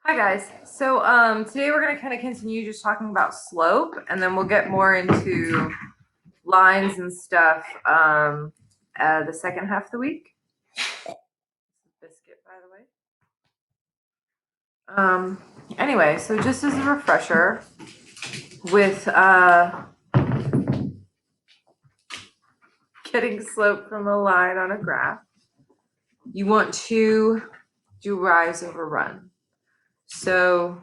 Hi guys. So today we're going to kind of continue just talking about slope, and then we'll get more into lines and stuff the second half of the week. Biscuit, by the way. Anyway, so just as a refresher, with getting slope from a line on a graph, you want to do rise over run. So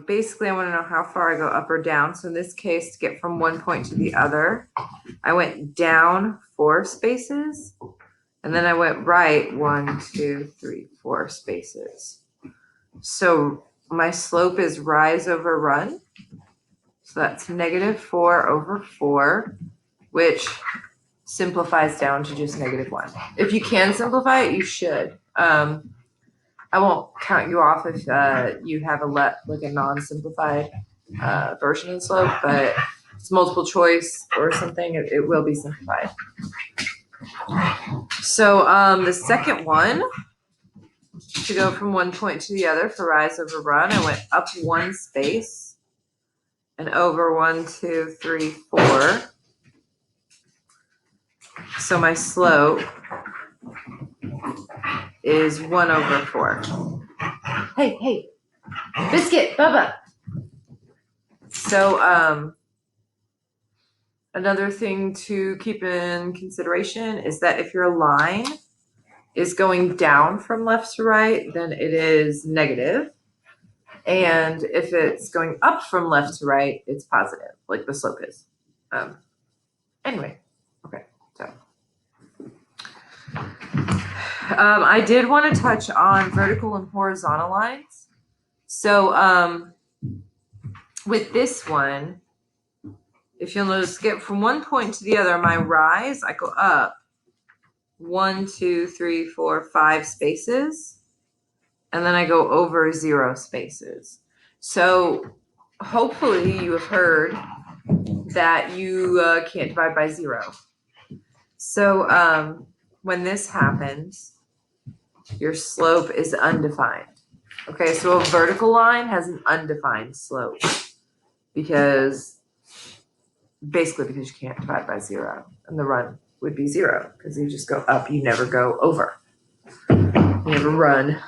basically I want to know how far I go up or down. So in this case, to get from one point to the other, I went down 4 spaces, and then I went right 1, 2, 3, 4 spaces. So my slope is rise over run. So that's -4 over 4, which simplifies down to just -1. If you can simplify it, you should. I won't count you off if you have like a non-simplified version of slope, but it's multiple choice or something, it will be simplified. So the second one, to go from one point to the other for rise over run, I went up 1 space and over 1, 2, 3, 4. So my slope is 1 over 4. Hey, Biscuit, Bubba. So another thing to keep in consideration is that if your line is going down from left to right, then it is negative. And if it's going up from left to right, it's positive, like the slope is. Anyway, okay, so. I did want to touch on vertical and horizontal lines. So with this one, if you'll notice, get from one point to the other, my rise, I go up 1, 2, 3, 4, 5 spaces, and then I go over 0 spaces. So hopefully you have heard that you can't divide by 0. So when this happens, your slope is undefined. Okay, so a vertical line has an undefined slope because you can't divide by 0, and the run would be 0 because you just go up, you never go over. You never run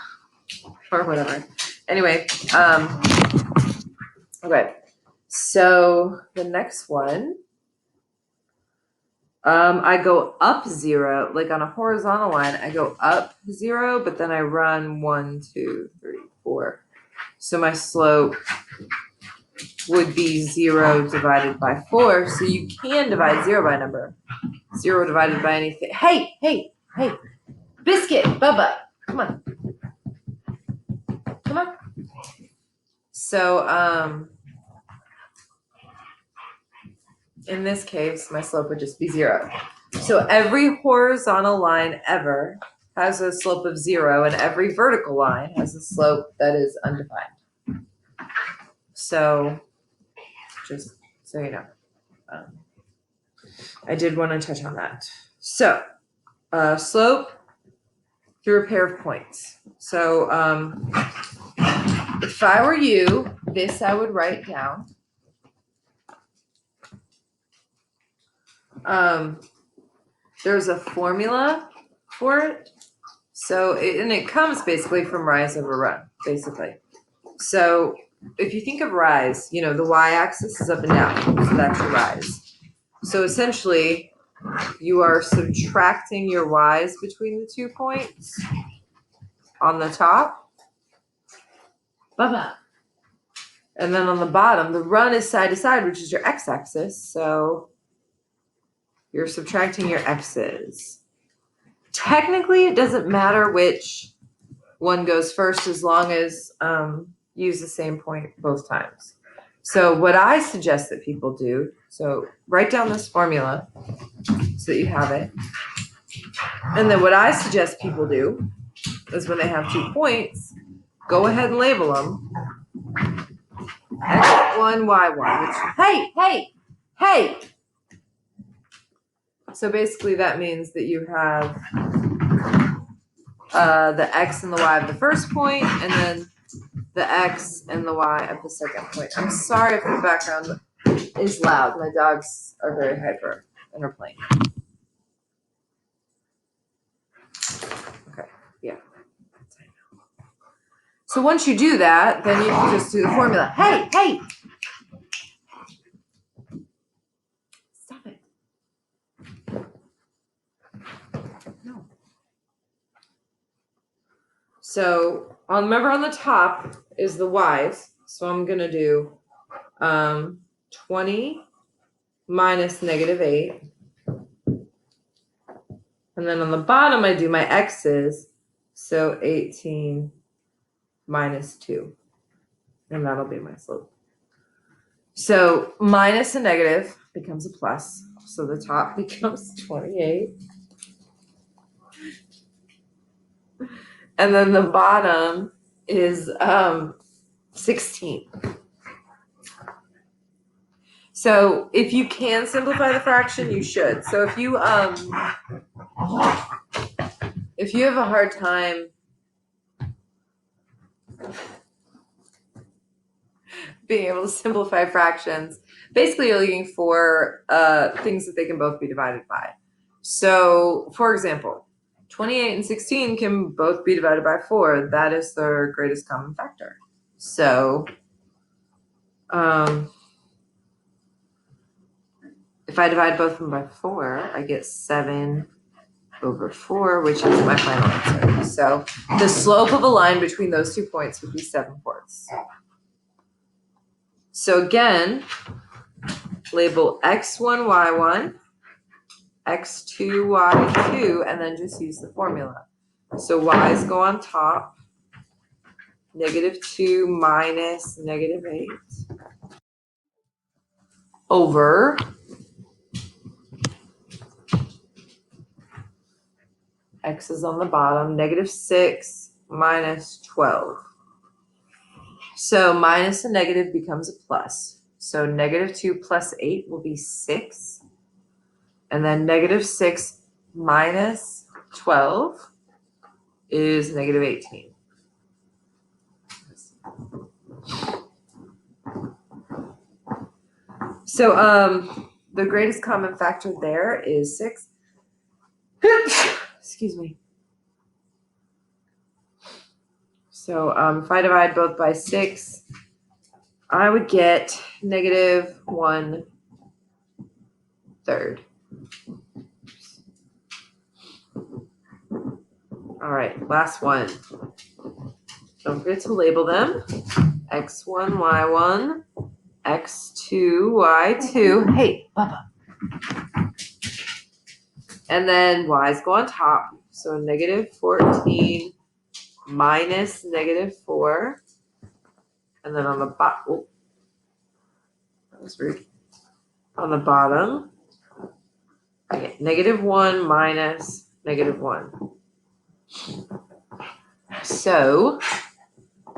or whatever. Anyway, okay, so the next one, I go up 0, like on a horizontal line, I go up 0, but then I run 1, 2, 3, 4. So my slope would be 0 divided by 4. So you can divide 0 by a number. 0 divided by anything. Hey, Biscuit, Bubba, come on. So in this case, my slope would just be 0. So every horizontal line ever has a slope of 0, and every vertical line has a slope that is undefined. So just so you know, I did want to touch on that. So slope through a pair of points. So if I were you, this I would write down. There's a formula for it. So, it comes basically from rise over run, basically. So if you think of rise, the y-axis is up and down, so that's your rise. So essentially, you are subtracting your y's between the 2 points on the top. Bubba. And then on the bottom, the run is side to side, which is your x-axis. So you're subtracting your x's. Technically, it doesn't matter which one goes first as long as use the same point both times. So what I suggest that people do, so write down this formula so that you have it. And then what I suggest people do is when they have 2 points, go ahead and label them X1, Y1. Hey! So basically that means that you have the x and the y of the first point, and then the x and the y of the second point. I'm sorry if the background is loud. My dogs are very hyper and are playing. Okay, yeah. So once you do that, then you can just do the formula. Hey, hey! Stop it. No. So remember on the top is the y's. So I'm going to do 20 minus negative 8. And then on the bottom, I do my x's. So 18 minus 2. And that'll be my slope. So minus a negative becomes a plus. So the top becomes 28. And then the bottom is 16. So if you can simplify the fraction, you should. So if you have a hard time being able to simplify fractions, basically you're looking for things that they can both be divided by. So for example, 28 and 16 can both be divided by 4. That is their greatest common factor. So if I divide both of them by 4, I get 7 over 4, which is my final answer. So the slope of a line between those 2 points would be 7/4. So again, label x1, y1, x2, y2, and then just use the formula. So y's go on top, -2 minus -8 over x is on the bottom, -6 minus 12. So minus a negative becomes a plus. So -2 plus 8 will be 6. And then -6 minus 12 is -18. So the greatest common factor there is 6. Excuse me. So if I divide both by 6, I would get -1/3. All right, last one. Don't forget to label them. x1, y1, x2, y2. Hey, Bubba. And then y's go on top. So -14 minus -4. And then on the bottom, oh, that was rude. On the bottom, I get -1 minus -1. So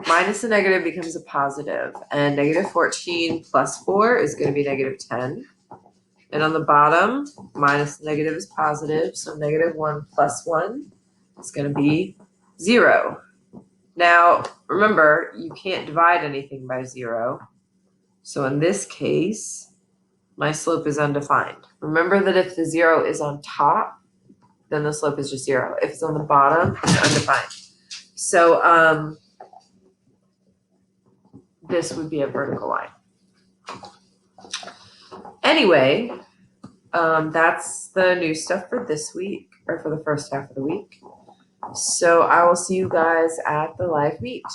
minus a negative becomes a positive, and -14 plus 4 is going to be -10. And on the bottom, minus negative is positive, so -1 plus 1 is going to be 0. Now, remember, you can't divide anything by 0. So in this case, my slope is undefined. Remember that if the 0 is on top, then the slope is just 0. If it's on the bottom, it's undefined. So this would be a vertical line. Anyway, that's the new stuff for this week, or for the first half of the week. So I will see you guys at the live meet.